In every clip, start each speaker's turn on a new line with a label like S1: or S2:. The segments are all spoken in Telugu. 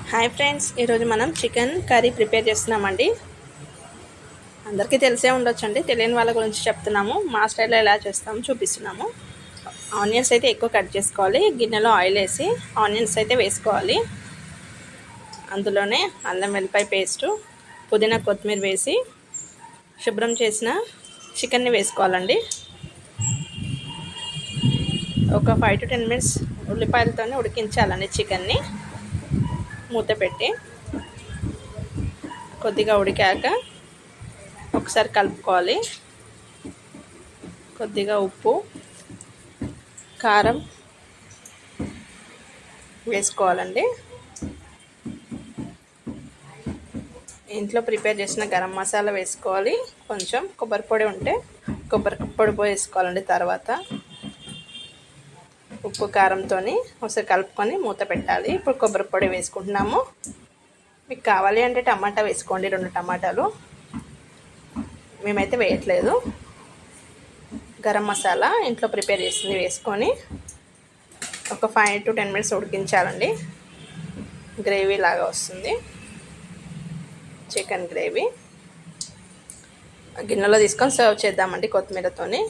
S1: హాయ్ ఫ్రెండ్స్, ఈరోజు మనం చికెన్ కర్రీ ప్రిపేర్ చేస్తున్నామండి. అందరికీ తెలిసే ఉండొచ్చండి, తెలియని వాళ్ళ గురించి చెప్తున్నాము. మా స్టైల్లో ఎలా చేస్తాము చూపిస్తున్నాము. ఆనియన్స్ అయితే ఎక్కువ కట్ చేసుకోవాలి. గిన్నెలో ఆయిల్ వేసి ఆనియన్స్ అయితే వేసుకోవాలి. అందులోనే అల్లం వెల్లిపాయ పేస్టు, పుదీనా కొత్తిమీర వేసి శుభ్రం చేసిన చికెన్ని వేసుకోవాలండి. ఒక 5 to 10 minutes ఉల్లిపాయలతోనే ఉడికించాలండి చికెన్ని. మూత పెట్టి కొద్దిగా ఉడికాక ఒకసారి కలుపుకోవాలి. కొద్దిగా ఉప్పు, కారం వేసుకోవాలండి. ఇంట్లో ప్రిపేర్ చేసిన గరం మసాలా వేసుకోవాలి. కొంచెం కొబ్బరి పొడి ఉంటే కొబ్బరి పొడి వేసుకోవాలండి. తర్వాత ఉప్పు కారంతో ఒకసారి కలుపుకొని మూత పెట్టాలి. ఇప్పుడు కొబ్బరి పొడి వేసుకుంటున్నాము. మీకు కావాలి అంటే టమాటా వేసుకోండి, 2 టమాటాలు. మేమైతే వేయట్లేదు. గరం మసాలా ఇంట్లో ప్రిపేర్ చేసింది వేసుకొని ఒక 5 to 10 minutes ఉడికించాలండి. గ్రేవీ లాగా వస్తుంది, చికెన్ గ్రేవీ. గిన్నెలో తీసుకొని సర్వ్ చేద్దామండి కొత్తిమీరతోని.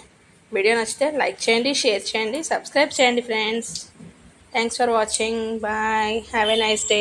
S1: వీడియో నచ్చితే లైక్ చేయండి, షేర్ చేయండి, సబ్స్క్రైబ్ చేయండి friends. Thanks for watching. Bye. Have a nice day.